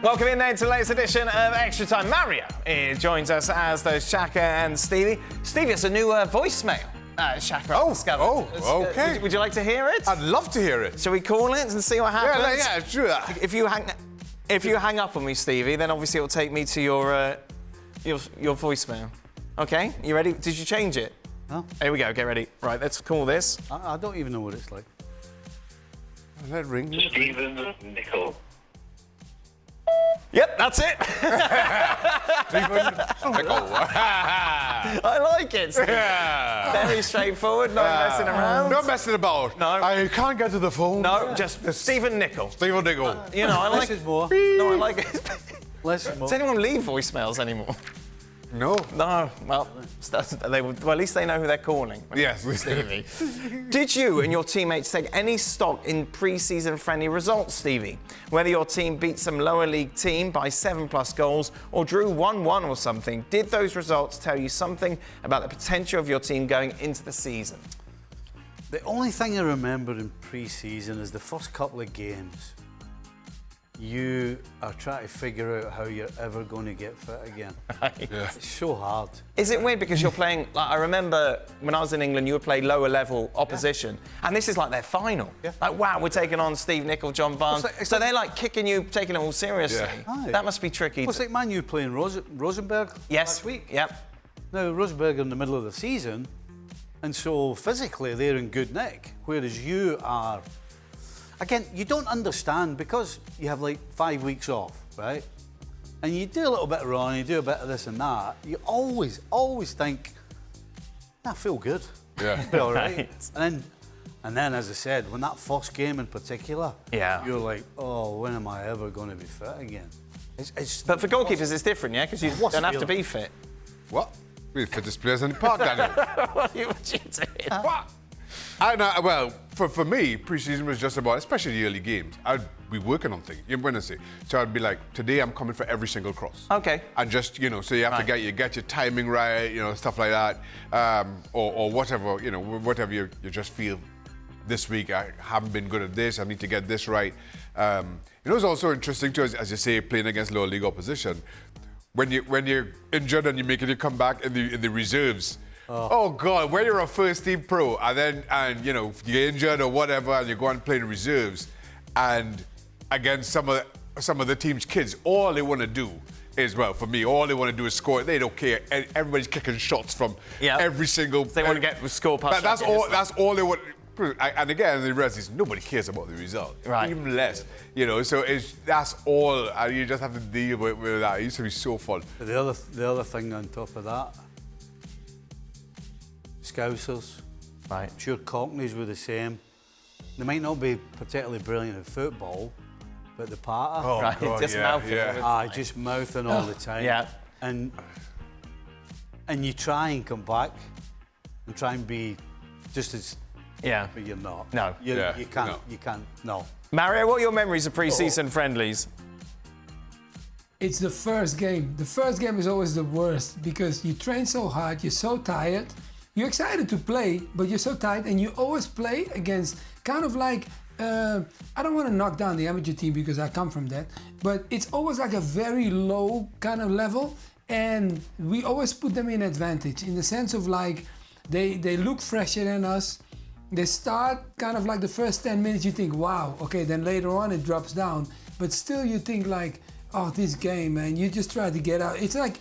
Welcome in then to the latest edition of Extra Time. Mario joins us as those Shaka and Stevie. Stevie, it's a new voicemail. Shaka, okay. Would you like to hear it? I'd love to hear it. Shall we call it and see what happens? Yeah, sure. If you hang up on me, Stevie, then obviously it'll take me to your voicemail. Okay, you ready? Did you change it? No. Here we go. Get ready. Right, let's call this. I don't even know what it's like. Let it ring. Stephen Nicol. Yep, that's it. I like it. Yeah. Very straightforward, no messing around. No messing about. No. I can't get to the phone. No, just Stephen Nicol. Stephen Nicol. You know, I like Less is more. No, I like it. Less is more. Does anyone leave voicemails anymore? No. No. Well, at least they know who they're calling. Yes, we Stevie. Did you and your teammates take any stock in pre-season friendly results, Stevie? Whether your team beat some lower league team by 7+ goals or drew 1-1 or something, did those results tell you something about the potential of your team going into the season? The only thing I remember in pre-season is the first couple of games. You are trying to figure out how you're ever going to get fit again. Right. Yeah. It's so hard. Is it weird because you're playing, like, I remember when I was in England, you would play lower level opposition, and this is like their final. Yeah. Like, wow, we're taking on Steve, Nicol, John Barnes. It's so like- they're like kicking you, taking it all seriously. Yeah. Aye. That must be tricky. Well, it's like Man U playing Rosenberg Yes. last week. Yep. Now, Rosenberg are in the middle of the season, and so physically they're in good nick, whereas you are... Again, you don't understand because you have like 5 weeks off, right? And you do a little bit of running, you do a bit of this and that. You always think, I feel good. Yeah. Be all right. Right. And then, as I said, when that first game in particular, Yeah. you're like, oh, when am I ever going to be fit again? It's But for goalkeepers, it's different, yeah? Because you What's don't the have to feeling? be fit. What? We're the fittest players in the park, Daniel. What are you doing? What? I know. Well, for me, pre-season was just about, especially the early games, I'd be working on things. You know what I say? So I'd be like, today I'm coming for every single cross. Okay. And just, you know, so you have to get your timing right, you know, stuff like that, or whatever, you know, whatever you just feel. This week I haven't been good at this. I need to get this right. You know, it's also interesting too, as you say, playing against lower league opposition. When you're injured and you're making your comeback in the reserves. Oh God, when you're a first team pro and you know you get injured or whatever and you go and play in reserves and against some of the team's kids, all they want to do is, well, for me, all they want to do is score. They don't care. Everybody's kicking shots from every single. They want to get score past. That's all they want. And again, the rest is nobody cares about the result, right? Even less, you know. So that's all. You just have to deal with that. It used to be so fun. But the other thing on top of that, Scousers. Right. I'm sure Cockneys were the same. They might not be particularly brilliant at football, but the patter. Oh, Right, God, just yeah, mouthing yeah. everything. Just mouthing all the time. Yeah. And you try and come back and try and be just as... Yeah. But you're not. No. You Yeah, can't. no. You can't. No. Mario, what are your memories of pre-season friendlies? It's the first game. The first game is always the worst because you train so hard, you're so tired. You're excited to play, but you're so tired, and you always play against kind of like, I don't want to knock down the amateur team because I come from that, but it's always like a very low kind of level, and we always put them in advantage in the sense of like, they look fresher than us. They start kind of like the first 10 minutes, you think, wow, okay, then later on it drops down, but still you think like, oh, this game, man, you just try to get out. It's like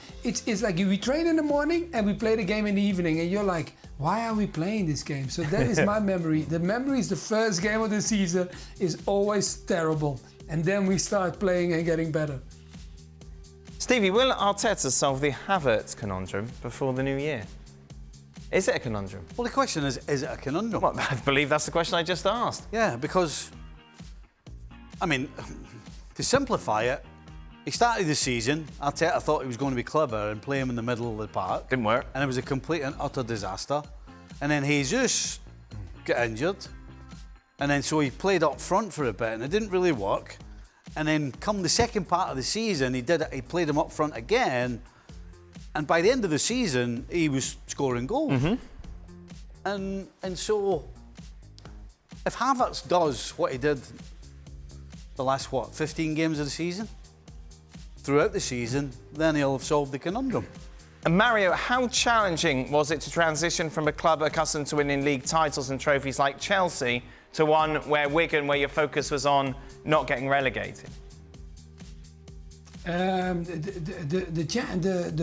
we train in the morning and we play the game in the evening, and you're like, why are we playing this game? So that is my memory. The memory is the first game of the season is always terrible, and then we start playing and getting better. Stevie, will Arteta solve the Havertz conundrum before the new year? Is it a conundrum? Well, the question is it a conundrum? Well, I believe that's the question I just asked. Yeah, because, I mean, to simplify it, he started the season, Arteta thought he was going to be clever and play him in the middle of the park. Didn't work. And it was a complete and utter disaster. And then Jesus got injured. And then so he played up front for a bit and it didn't really work. And then come the second part of the season, he played him up front again. And by the end of the season, he was scoring goals. Mm-hmm. And so, if Havertz does what he did the last, 15 games of the season, throughout the season, then he'll have solved the conundrum. And Mario, how challenging was it to transition from a club accustomed to winning league titles and trophies like Chelsea to one where Wigan, where your focus was on not getting relegated? The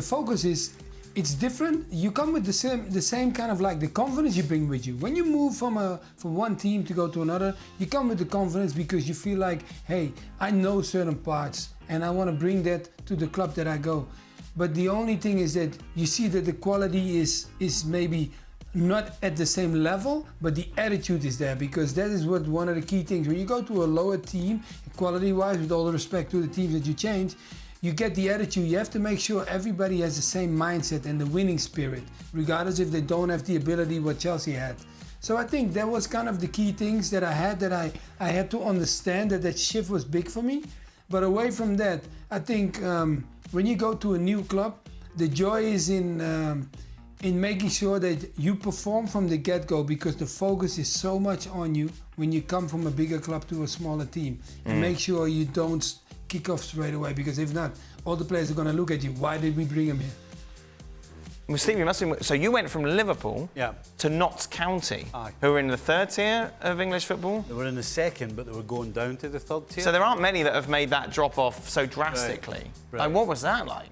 focus is, it's different. You come with the same kind of like the confidence you bring with you. When you move from one team to go to another, you come with the confidence because you feel like, hey, I know certain parts and I want to bring that to the club that I go. But the only thing is that you see that the quality is maybe not at the same level, but the attitude is there, because that is what one of the key things. When you go to a lower team, quality-wise, with all the respect to the teams that you change, you get the attitude. You have to make sure everybody has the same mindset and the winning spirit, regardless if they don't have the ability what Chelsea had. So I think that was kind of the key things that I had to understand that shift was big for me. But away from that, I think when you go to a new club, the joy is in making sure that you perform from the get-go, because the focus is so much on you when you come from a bigger club to a smaller team. And make sure you don't kick off straight away, because if not, all the players are going to look at you. Why did we bring him here? Well, Stevie, so you went from Liverpool to Notts County, who were in the third tier of English football? They were in the second, but they were going down to the third tier. So there aren't many that have made that drop off so drastically. Right. Like, what was that like?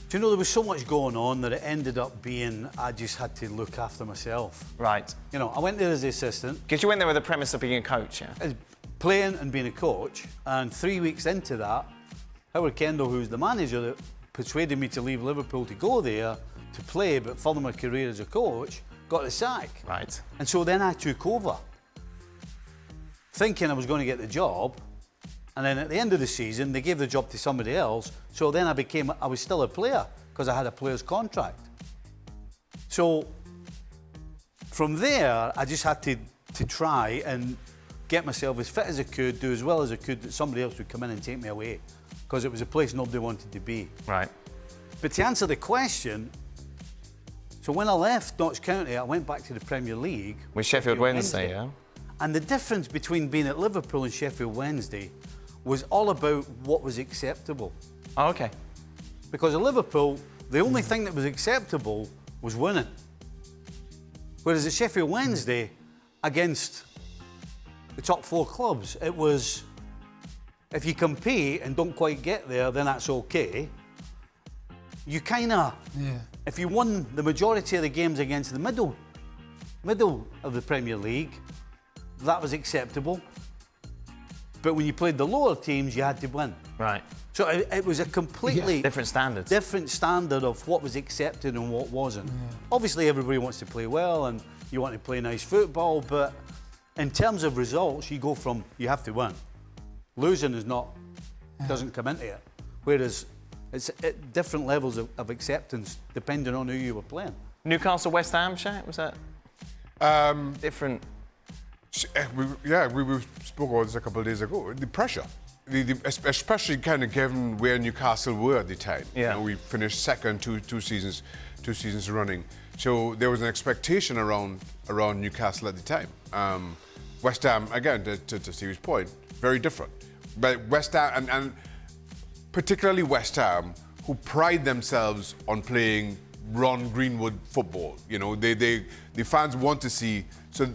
Do you know, there was so much going on that it ended up being, I just had to look after myself. Right. You know, I went there as the assistant. Because you went there with the premise of being a coach, yeah? As playing and being a coach, and 3 weeks into that, Howard Kendall, who's the manager that persuaded me to leave Liverpool to go there to play but further my career as a coach, got the sack. Right. And so then I took over, thinking I was going to get the job, and then at the end of the season they gave the job to somebody else, so then I was still a player because I had a player's contract. So from there I just had to try and get myself as fit as I could, do as well as I could, that somebody else would come in and take me away, because it was a place nobody wanted to be. Right. But to answer the question, so when I left Notts County, I went back to the Premier League. With Sheffield Wednesday, yeah? And the difference between being at Liverpool and Sheffield Wednesday was all about what was acceptable. Oh, okay. Because at Liverpool, the only thing that was acceptable was winning. Whereas at Sheffield Wednesday, against the top four clubs, it was, if you compete and don't quite get there, then that's okay. You kind of, if you won the majority of the games against the middle of the Premier League, that was acceptable. But when you played the lower teams, you had to win. Right. So it was a completely different standards. Different standard of what was accepted and what wasn't. Obviously, everybody wants to play well and you want to play nice football, but in terms of results, you go from, you have to win. Losing is not, doesn't come into it. Whereas it's at different levels of acceptance depending on who you were playing. Newcastle, West Ham, Shaq, was that different? We spoke about this a couple of days ago. The pressure, especially kind of given where Newcastle were at the time. Yeah. You know, we finished second two seasons running. So there was an expectation around Newcastle at the time. West Ham, again, to Stevie's point, very different. But West Ham, and particularly West Ham, who pride themselves on playing Ron Greenwood football. You know, the fans want to see. So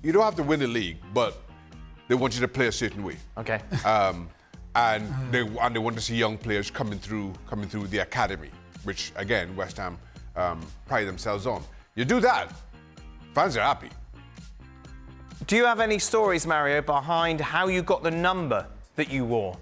you don't have to win the league, but they want you to play a certain way. Okay. And they want to see young players coming through the academy, which again West Ham pride themselves on. You do that, fans are happy. Do you have any stories, Mario, behind how you got the number that you wore?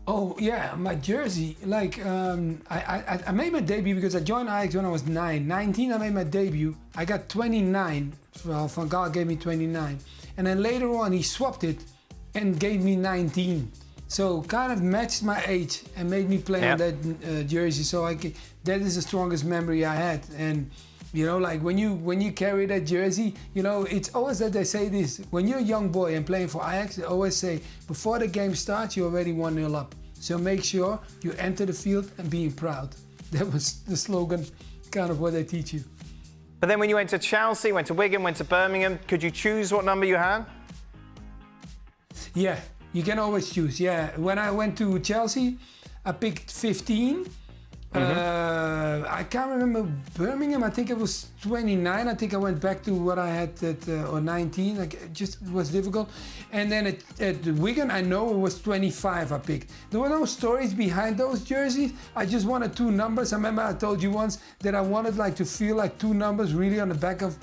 Oh yeah, my jersey. Like I made my debut because I joined Ajax when I was 19. I made my debut. I got 29. Well, Van Gaal gave me 29, and then later on he swapped it and gave me 19. So kind of matched my age and made me play on that jersey. So that is the strongest memory I had. And you know, like when you carry that jersey, you know, it's always that they say this. When you're a young boy and playing for Ajax, they always say, before the game starts, you're already 1-0 up. So make sure you enter the field and being proud. That was the slogan, kind of what they teach you. But then when you went to Chelsea, went to Wigan, went to Birmingham, could you choose what number you had? Yeah, You can always choose. Yeah. When I went to Chelsea, I picked 15. I can't remember Birmingham. I think it was 29. I think I went back to what I had at or 19. Like, it just was difficult. And then at Wigan, I know it was 25. I picked. There were no stories behind those jerseys. I just wanted 2 numbers. I remember I told you once that I wanted like to feel like 2 numbers really on the back of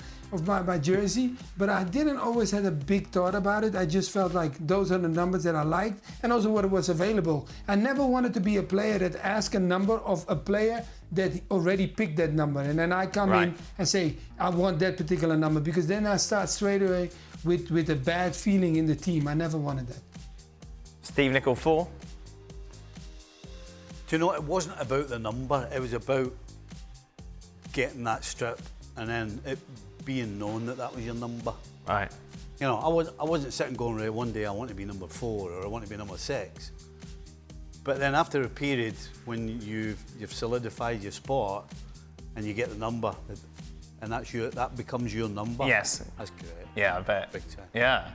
my jersey, but I didn't always have a big thought about it. I just felt like those are the numbers that I liked and also what was available. I never wanted to be a player that asked a number of a player that already picked that number, and then I come in and say, I want that particular number, because then I start straight away with a bad feeling in the team. I never wanted that. Steve, Nicol, 4. Do you know, it wasn't about the number, it was about getting that strip and then it being known that was your number. Right. You know, I wasn't sitting going, right, one day I want to be number 4 or I want to be number 6. But then after a period when you've solidified your spot and you get the number, and that becomes your number. Yes. That's great. Yeah, I bet. Big time. Yeah.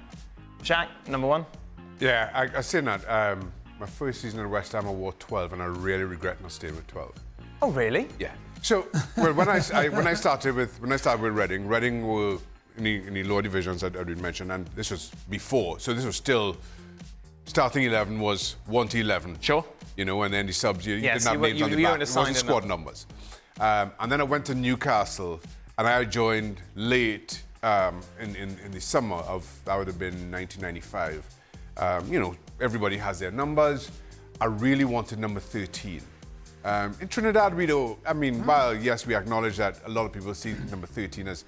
Shaq, number 1. Yeah, I seen that. My first season at West Ham, I wore 12, and I really regret not staying with 12. Oh, really? Yeah. So, well, when I started with Reading were in the lower divisions that I did mention, and this was before. So this was still starting 11 was 1 to 11. Sure. You know, and then the subs you Yes, didn't have names on the back. It wasn't squad up. numbers. And then I went to Newcastle, and I joined late in the summer of, that would have been 1995. You know, everybody has their numbers. I really wanted number 13. In Trinidad, we don't, I mean, while yes, we acknowledge that a lot of people see number 13 as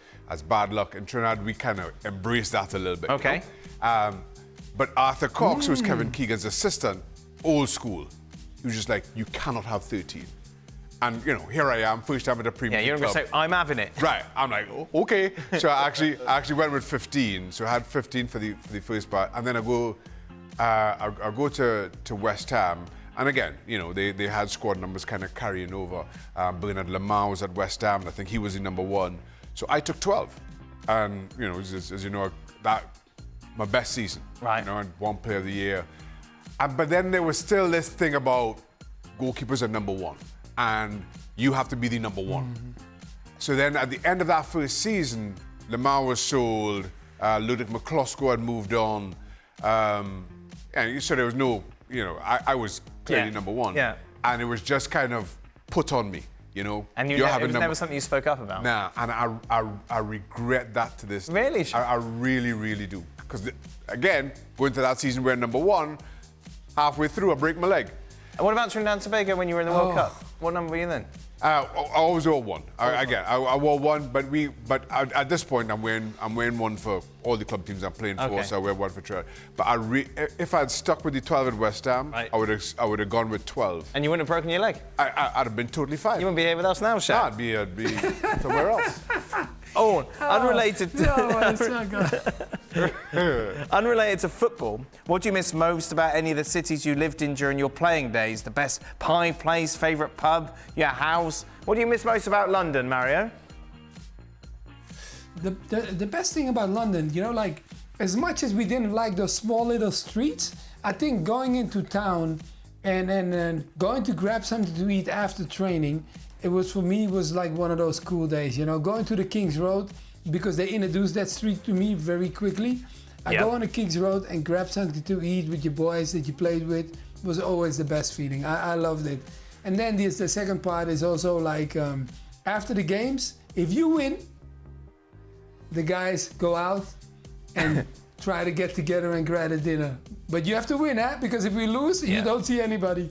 bad luck, in Trinidad, we kind of embrace that a little bit. Okay. You know? But Arthur Cox, who was Kevin Keegan's assistant, old school, he was just like, you cannot have 13. And, you know, here I am, first time at a Premier League you're going to club. say, I'm having it. Right. I'm like, oh, okay. So I actually went with 15. So I had 15 for the first part. And then I go to West Ham. And again, you know, they had squad numbers kind of carrying over. Bernard Lamar was at West Ham, and I think he was the number 1. So I took 12. And, you know, as you know, that my best season. Right. You know, and 1 player of the year. But then there was still this thing about goalkeepers are number 1. And you have to be the number 1. Mm-hmm. So then at the end of that first season, Lamar was sold, Ludwig McCloskey had moved on. And so there was no, you know, I was clearly number 1. Yeah. And it was just kind of put on me, you know. And it was never something you spoke up about? Nah, and I regret that to this day. Really? I really, really do. Because, again, going to that season where number 1, halfway through, I break my leg. And what about Trinidad and Tobago when you were in the World Cup? What number were you then? I always wore 1. I wore 1, but at this point I'm wearing 1 for all the club teams I'm playing for, so I wear 1 for Trinidad. But if I'd stuck with the 12 at West Ham, right, I would have gone with 12. And you wouldn't have broken your leg? I'd have been totally fine. You wouldn't be here with us now, Shaq? I'd be somewhere else. Unrelated to No, unrelated to football, what do you miss most about any of the cities you lived in during your playing days? The best pie place, favourite pub, your house? What do you miss most about London, Mario? The best thing about London, you know, like, as much as we didn't like those small little streets, I think going into town and going to grab something to eat after training, it was, for me, was like one of those cool days, you know, going to the King's Road, because they introduced that street to me very quickly. I go on the King's Road and grab something to eat with your boys that you played with. Was always the best feeling. I loved it. And then the second part is also like, after the games, if you win, the guys go out and try to get together and grab a dinner. But you have to win, because if we lose, you don't see anybody.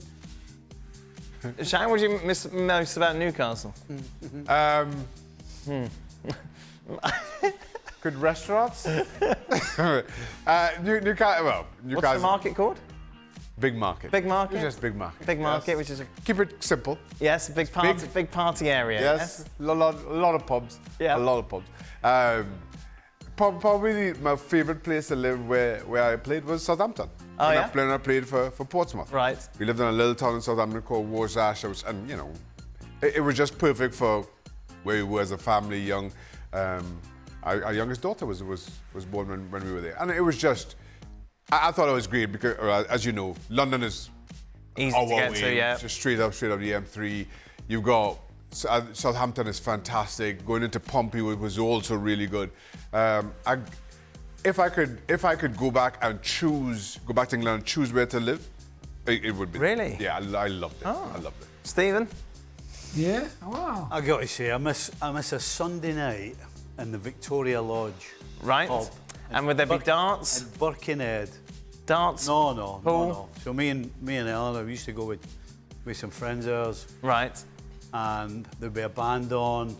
Shane, what do you miss most about Newcastle? Good restaurants. Newcastle. What's the market called? Big Market. Big Market? It's just Big Market. Big Market, which is a... Keep it simple. Yes, big party area. Yes, a lot of pubs. Yeah. A lot of pubs. Probably my favourite place to live where I played was Southampton. Oh, yeah? When I played for Portsmouth. Right. We lived in a little town in Southampton called Warsash, and you know, it was just perfect for where we were as a family. Young, our youngest daughter was born when we were there, and it was just I thought it was great because, as you know, London is Easy our to get way, to, yeah. just straight up the M3. You've got Southampton is fantastic. Going into Pompey was also really good. If I could go back and go back to England and choose where to live, it would be. Really? Yeah, I loved it. I loved it. Stephen? Yeah? Wow. I got to say, I miss a Sunday night in the Victoria Lodge. Right. pub And would there be darts? In Birkenhead. Darts? No. So me and Eleanor, we used to go with some friends of ours, Right. and there'd be a band on,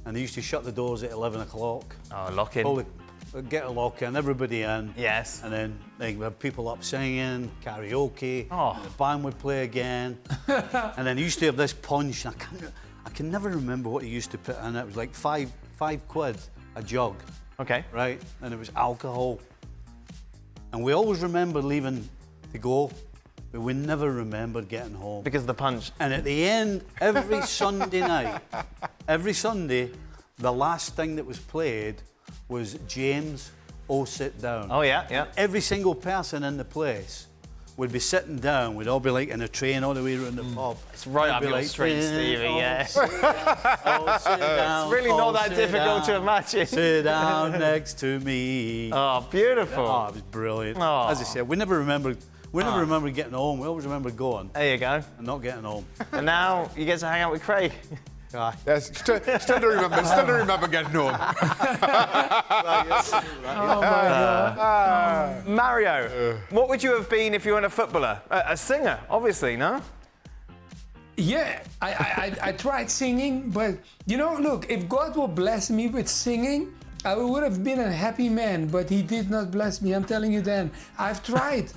and they used to shut the doors at 11 o'clock. Oh, lock in. Get a lock in, everybody in. Yes. And then they'd have people up singing, karaoke. Oh. And the band would play again. And then he used to have this punch, and I can never remember what he used to put in it. It was like five quid a jug. Okay. Right? And it was alcohol. And we always remember leaving to go, but we never remembered getting home. Because of the punch. And at the end, every Sunday night, every Sunday, the last thing that was played was James, Oh Sit Down. Oh, yeah, yeah. Every single person in the place would be sitting down. We'd all be like in a train all the way around the pub. It's right up We'd be your like, street, Stevie, yeah. Oh, sit down, It's really not that sit difficult to down, imagine. Sit down next to me. Oh, beautiful. Oh, it was brilliant. Oh. As I said, we never remember getting home. We always remember going There you go. and not getting home. And now you get to hang out with Craig. Aye. Yes, still don't remember getting home. Oh my God. Mario, what would you have been if you weren't a footballer? A singer, obviously, no? Yeah, I tried singing, but you know, look, if God will bless me with singing, I would have been a happy man, but he did not bless me. I'm telling you, Dan, I've tried.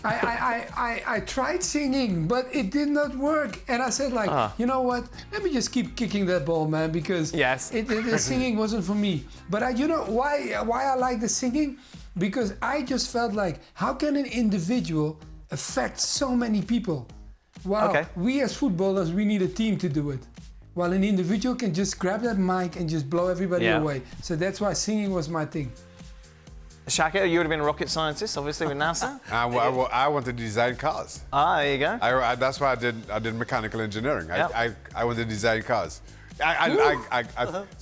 I tried singing, but it did not work. And I said, like, you know what? Let me just keep kicking that ball, man, because Yes. the singing wasn't for me. But you know why I like the singing? Because I just felt like, how can an individual affect so many people? Wow, Okay. we as footballers, we need a team to do it. While an individual can just grab that mic and just blow everybody Yeah. away. So that's why singing was my thing. Shaka, you would have been a rocket scientist, obviously, with NASA. I wanted to design cars. There you go. That's why I did mechanical engineering. Yep. I wanted to design cars. So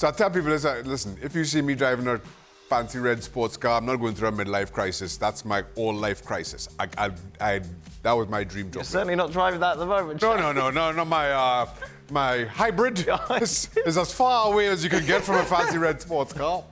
I tell people, listen, if you see me driving a fancy red sports car, I'm not going through a midlife crisis. That's my all-life crisis. That was my dream job. You're certainly not driving that at the moment. Shaka. No. My hybrid is as far away as you can get from a fancy red sports car.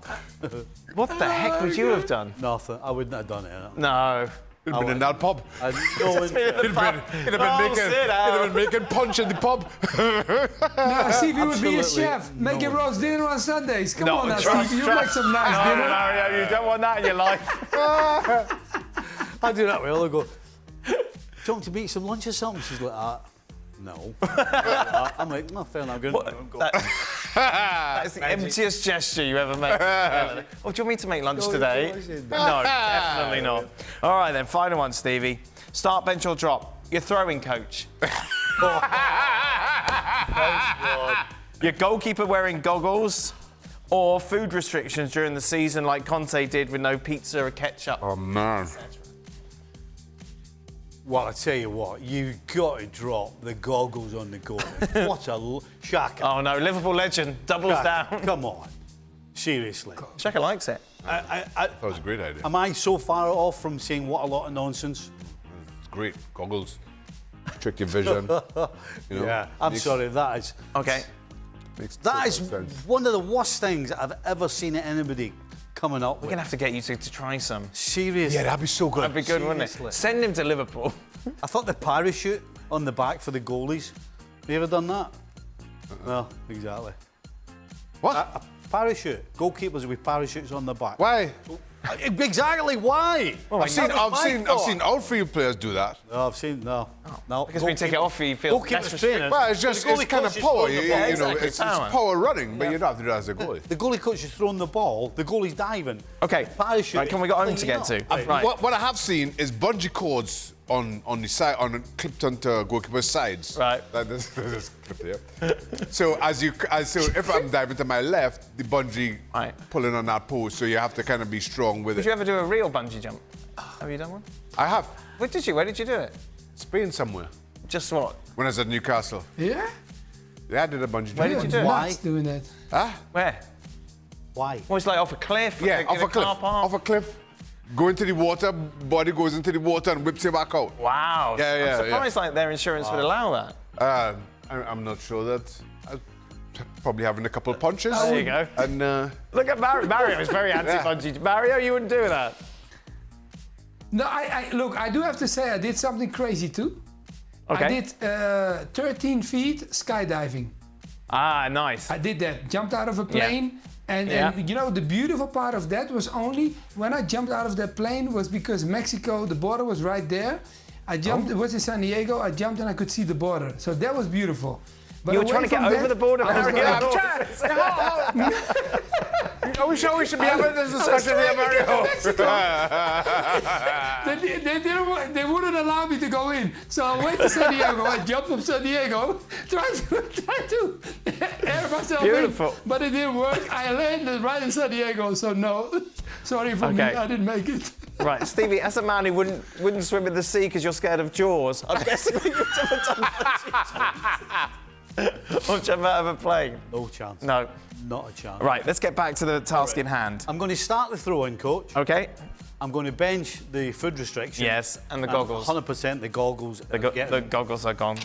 What the heck would you have done? Nothing. I wouldn't have done it. No. It'd been in that pub. I'd no It'd have been making punch in the pub. No, Stevie would be a Absolutely chef, making roast dinner on Sundays. Come on now, trust- Stevie, you make some nice No, dinner. Mario, you don't want that in your life. I do that well. I go, do you want to meet some lunch or something? She's like, no. I'm like, no, fair enough. I'm going to go. That's the emptiest gesture you ever made. Oh, do you want me to make lunch today? No, definitely not. All right, then, final one, Stevie. Start, bench, or drop. Your throwing coach. Your goalkeeper wearing goggles, or food restrictions during the season like Conte did with no pizza or ketchup. Oh, man. Well, I tell you what, you've got to drop the goggles on the goal. What a Shaka. Oh, no, Liverpool legend doubles Shaka, down. come on. Seriously. Shaka likes it. That was a great idea. Am I so far off from saying what a lot of nonsense? It's great. Goggles. Trick your vision. You know, Yeah, I'm sorry, that is Okay. that is total sense. one of the worst things I've ever seen anybody coming up We're with. going to have to get you to try some. Seriously. Yeah, that'd be so good. That'd be good, wouldn't Seriously. it? Send him to Liverpool. I thought the parachute on the back for the goalies. Have you ever done that? No, exactly. What? A parachute. Goalkeepers with parachutes on the back. Why? Exactly why? I've seen outfield players do that. No, I've seen no. Because when you take it off, you feel less goalkeepers restricted. training. Well, it's just The goalie it's kind of coach is power. throwing the You ball. know, exactly, it's power. power running, but you don't have to do that as a goalie. The goalie coach is throwing the ball. The goalie's diving. Okay. Parachute. Right, can we got home to get to? Right. Right. What I have seen is bungee cords on the side, clipped onto goalkeeper's sides. Right. This is clipped here. So so if I'm diving to my left, the bungee pulling on that post, so you have to kind of be strong with Did it. you ever do a real bungee jump? Have you done one? I have. Where did you? Where did you do it? Spain somewhere. Just what? When I was at Newcastle. Yeah? Yeah, I did a bungee jump. Where did you do it? Why? Nuts doing that. Huh? Where? Why? Well, it's like off a cliff. Yeah, in off a cliff. car park. Off a cliff. Go into the water, body goes into the water and whips you back out. Wow. Yeah, I'm surprised like their insurance would allow that. I'm not sure that. I'd probably having a couple of punches. There you go. And Look at Mario. Mario is very anti-bungee. Mario, you wouldn't do that. No, look, I do have to say I did something crazy too. Okay. I did 13 feet skydiving. Ah, nice. I did that. Jumped out of a plane. And you know, the beautiful part of that was only when I jumped out of that plane was because Mexico, the border was right there. I jumped, it was in San Diego, I jumped and I could see the border. So that was beautiful. But You were trying to get over the border, I was Mario. going- we should be having this discussion here, Mario. They wouldn't allow me to go in. So I went to San Diego. I jumped from San Diego, tried to air myself Beautiful. in, but it didn't work. I landed right in San Diego, so no. Sorry for me, I didn't make it. Right, Stevie, as a man who wouldn't swim in the sea because you're scared of jaws, I'm guessing that you've never done bungee or jump out of a plane. No chance. No. Not a chance. Right, let's get back to the task in hand. I'm going to start the throw-in, coach. Okay. I'm going to bench the food restriction. Yes, and the goggles. 100% the goggles. The goggles are gone.